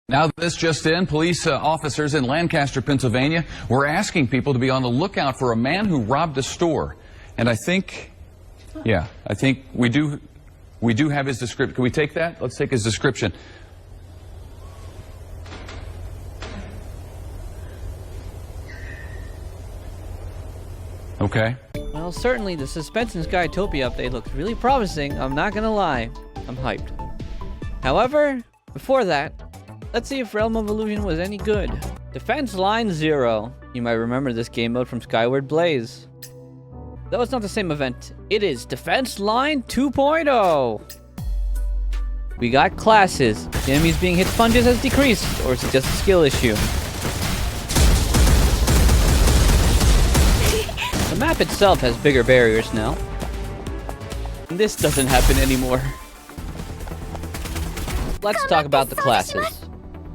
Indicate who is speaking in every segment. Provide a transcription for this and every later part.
Speaker 1: Now this just in, police officers in Lancaster, Pennsylvania were asking people to be on the lookout for a man who robbed a store. And I think we do have his description. Can we take that? Let's take his description. Okay.
Speaker 2: Well, certainly the suspense in Skytopia update looks really promising. I'm not gonna lie. I'm hyped. However, before that, let's see if Realm of Illusion was any good. Defense Line 0. You might remember this game mode from Skyward Blaze. Though it's not the same event, it is Defense Line 2.0. We got classes. The enemies being hit sponges has decreased, or is it just a skill issue? The map itself has bigger barriers now. And this doesn't happen anymore. Let's talk about the classes.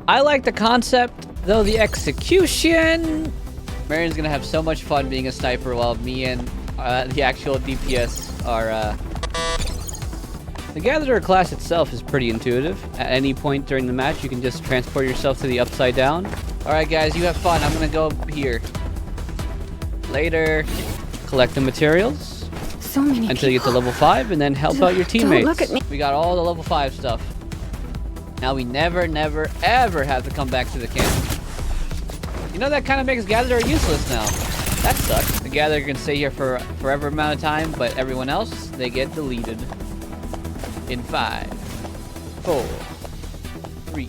Speaker 2: I like the concept, though the execution... Marion's gonna have so much fun being a sniper while me and the actual DPS are... The Gatherer class itself is pretty intuitive. At any point during the match, you can just transport yourself to the upside down. Alright guys, you have fun. I'm gonna go here. Later. Collect the materials.
Speaker 3: So many
Speaker 2: until you get to level 5, and then help out your teammates.
Speaker 3: Don't look at me.
Speaker 2: We got all the level 5 stuff. Now we never, ever have to come back to the camp. You know, that kind of makes Gatherer useless now. That sucks. The Gatherer can stay here for forever amount of time, but everyone else, they get deleted. In 5, 4, 3.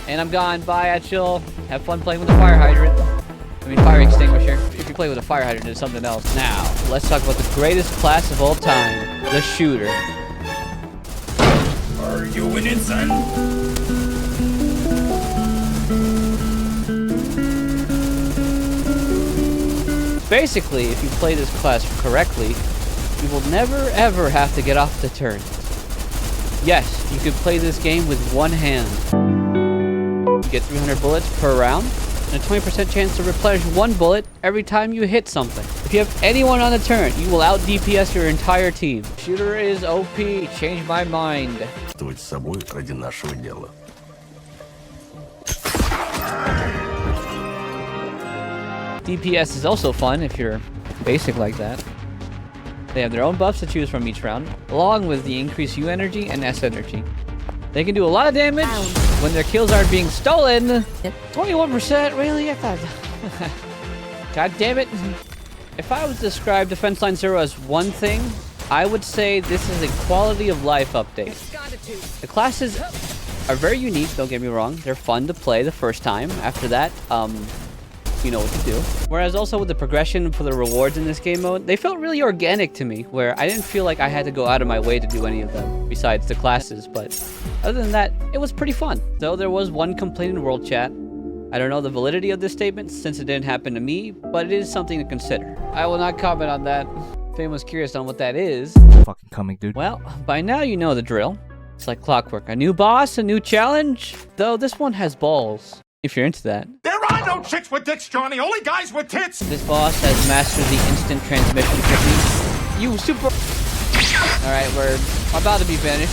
Speaker 2: And I'm gone. Bye, Atchil. Have fun playing with the fire hydrant. I mean, fire extinguisher. If you play with a fire hydrant, it's something else. Now, let's talk about the greatest class of all time. The shooter.
Speaker 4: Are you winning, son?
Speaker 2: Basically, if you play this class correctly, you will never ever have to get off the turret. Yes, you could play this game with one hand. You get 300 bullets per round, and a 20% chance to replenish one bullet every time you hit something. If you have anyone on the turret, you will out DPS your entire team. Shooter is OP. Change my mind. DPS is also fun if you're basic like that. They have their own buffs to choose from each round, along with the increased U energy and S energy. They can do a lot of damage when their kills aren't being stolen. 21%? Really? I thought... God damn it. If I was to describe Defense Line 0 as one thing, I would say this is a quality of life update. The classes are very unique, don't get me wrong. They're fun to play the first time. After that, you know what to do. Whereas also with the progression for the rewards in this game mode, they felt really organic to me, where I didn't feel like I had to go out of my way to do any of them, besides the classes, but other than that, it was pretty fun. Though there was one complaint in World Chat. I don't know the validity of this statement, since it didn't happen to me, but it is something to consider. I will not comment on that. If anyone's curious on what that is...
Speaker 5: Fucking coming, dude.
Speaker 2: Well, by now you know the drill. It's like clockwork. A new boss, a new challenge, though this one has balls. If you're into that.
Speaker 4: There are no chicks with dicks, Johnny. Only guys with tits.
Speaker 2: This boss has mastered the instant transmission technique. You super... Alright, we're about to be finished.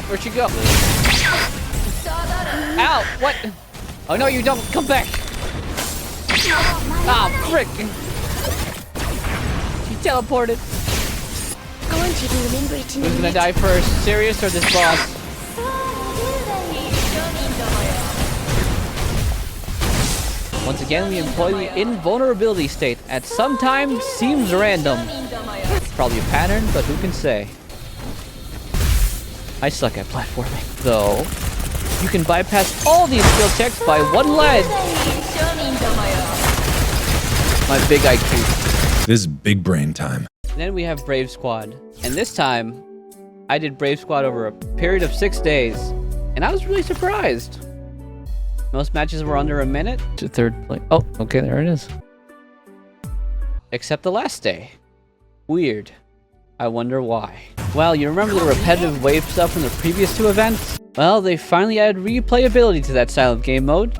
Speaker 2: Where'd she go? Ow! What? Oh no, you don't! Come back! Ah, frick! She teleported. Who's gonna die first? Sirius or this boss? Once again, we employ the invulnerability state. At some time, seems random. It's probably a pattern, but who can say? I suck at platforming. Though, you can bypass all these skill checks by one ledge. My big IQ.
Speaker 6: This is big brain time.
Speaker 2: And then we have Brave Squad. And this time, I did Brave Squad over a period of 6 days. And I was really surprised. Most matches were under a minute to third place. Oh, okay, there it is. Except the last day. Weird. I wonder why. Well, you remember the repetitive wave stuff from the previous 2 events? Well, they finally added replayability to that silent game mode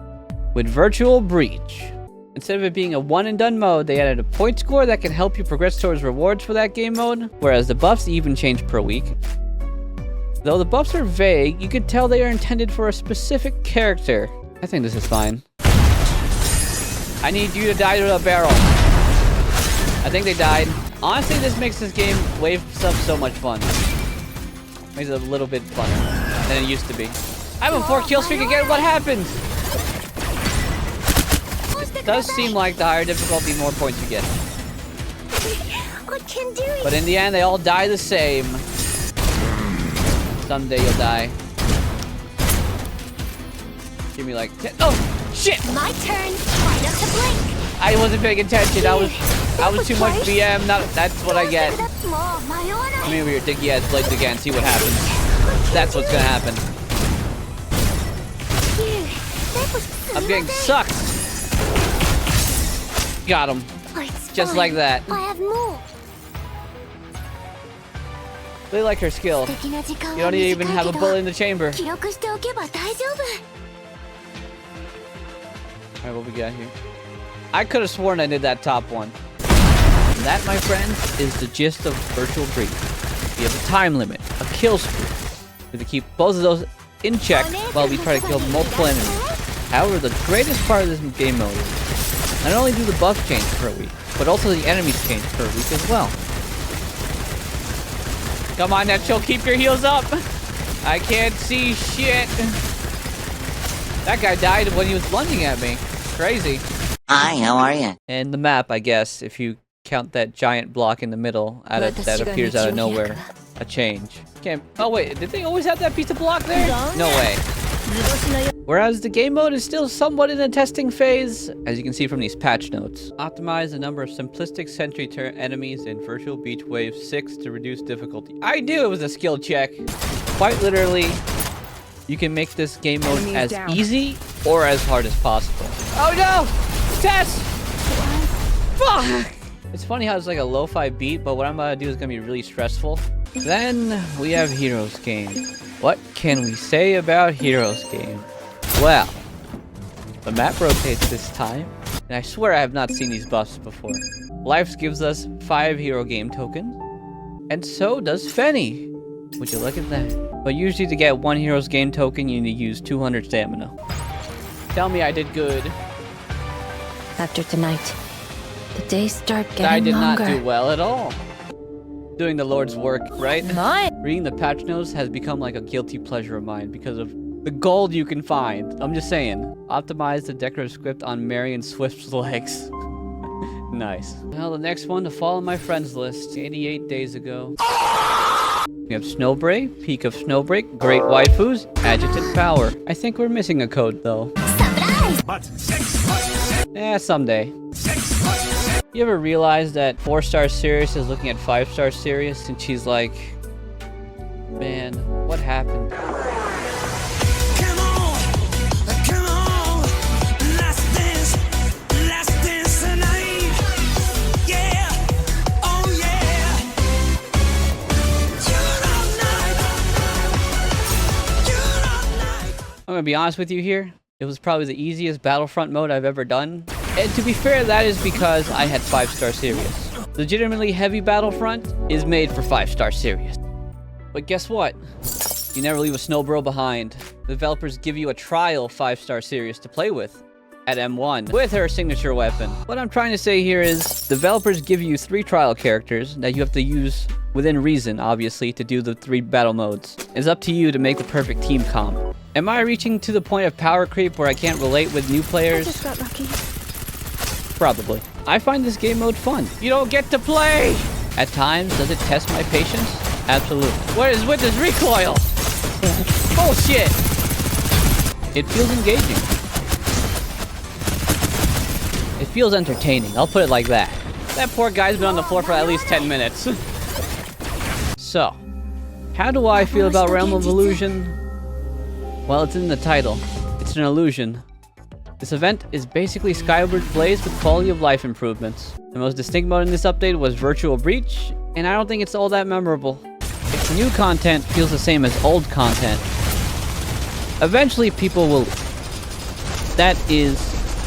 Speaker 2: with Virtual Breach. Instead of it being a one and done mode, they added a point score that can help you progress towards rewards for that game mode, whereas the buffs even change per week. Though the buffs are vague, you can tell they are intended for a specific character. I think this is fine. I need you to die to a barrel. I think they died. Honestly, this makes this game wave stuff so much fun. Makes it a little bit funner than it used to be. I'm a 4 kill streak again. What happened? It does seem like the higher difficulty, more points you get. But in the end, they all die the same. Someday you'll die. Give me like 10. Oh, shit!
Speaker 3: My turn. Try not to blink.
Speaker 2: I wasn't paying attention. I was too much BM. That's what I get. Come here with your dicky ass blades again. See what happens. That's what's gonna happen. I'm getting sucked. Got him. Just like that.
Speaker 3: I have more.
Speaker 2: They like her skill. You don't even have a bullet in the chamber. Alright, what we got here? I could have sworn I did that top one. And that, my friends, is the gist of Virtual Breach. We have a time limit, a kill streak. We have to keep both of those in check while we try to kill multiple enemies. However, the greatest part of this game mode is not only do the buffs change per week, but also the enemies change per week as well. Come on, Netchel, keep your heels up. I can't see shit. That guy died when he was lunging at me. Crazy.
Speaker 5: Hi, how are you?
Speaker 2: And the map, I guess, if you count that giant block in the middle that appears out of nowhere. A change. Can't. Oh wait, did they always have that piece of block there? No way. Whereas the game mode is still somewhat in a testing phase, as you can see from these patch notes. Optimize the number of simplistic sentry enemies in Virtual Beach Wave 6 to reduce difficulty. I knew it was a skill check. Quite literally, you can make this game mode as easy or as hard as possible. Oh no! Tess! Fuck! It's funny how it's like a lo-fi beat, but what I'm about to do is going to be really stressful. Then we have Heroes Game. What can we say about Heroes Game? Well, the map rotates this time, and I swear I have not seen these buffs before. Life gives us 5 Hero Game tokens, and so does Fenny. Would you look at that? But usually to get 1 Heroes Game token, you need to use 200 stamina. Tell me I did good.
Speaker 3: After tonight, the days start getting
Speaker 2: I did
Speaker 3: longer.
Speaker 2: not do well at all. Doing the Lord's work, right?
Speaker 3: Mine.
Speaker 2: Reading the patch notes has become like a guilty pleasure of mine because of the gold you can find. I'm just saying. Optimize the decorative script on Marion Swift's legs. Nice. Well, the next one to fall on my friends list, 88 days ago. We have Snowbreak, Peak of Snowbreak, Great Waifus, Adjutant Power. I think we're missing a code though. Someday. You ever realize that 4-star Sirius is looking at 5-star Sirius and she's like, man, what happened?
Speaker 7: Come on, last dance tonight. Yeah, oh yeah. You're all night.
Speaker 2: I'm gonna be honest with you here. It was probably the easiest Battlefront mode I've ever done. And to be fair, that is because I had 5-star Sirius. Legitimately heavy Battlefront is made for 5-star Sirius. But guess what? You never leave a Snowbro behind. The developers give you a trial 5-star Sirius to play with at M1 with her signature weapon. What I'm trying to say here is developers give you 3 trial characters that you have to use within reason, obviously, to do the 3 battle modes. It's up to you to make the perfect team comp. Am I reaching to the point of power creep where I can't relate with new players?
Speaker 3: I just got lucky.
Speaker 2: Probably. I find this game mode fun. You don't get to play! At times, does it test my patience? Absolutely. What is with this recoil? Bullshit! It feels engaging. It feels entertaining. I'll put it like that. That poor guy's been on the floor for at least 10 minutes. So, how do I feel about Realm of Illusion? Well, it's in the title. It's an illusion. This event is basically Skyward Blaze with quality of life improvements. The most distinct mode in this update was Virtual Breach, and I don't think it's all that memorable. If new content feels the same as old content, eventually people will leave. That is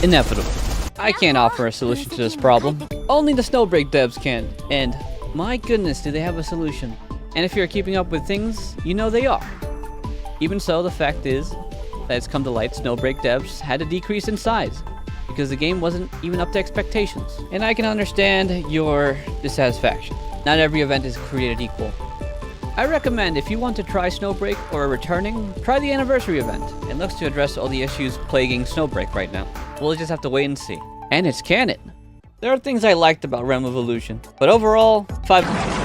Speaker 2: inevitable. I can't offer a solution to this problem. Only the Snowbreak devs can. And my goodness, do they have a solution. And if you're keeping up with things, you know they are. Even so, the fact is that it's come to light Snowbreak devs had to decrease in size because the game wasn't even up to expectations. And I can understand your dissatisfaction. Not every event is created equal. I recommend if you want to try Snowbreak or are returning, try the anniversary event. It looks to address all the issues plaguing Snowbreak right now. We'll just have to wait and see. And it's canon. There are things I liked about Realm of Illusion, but overall, 5.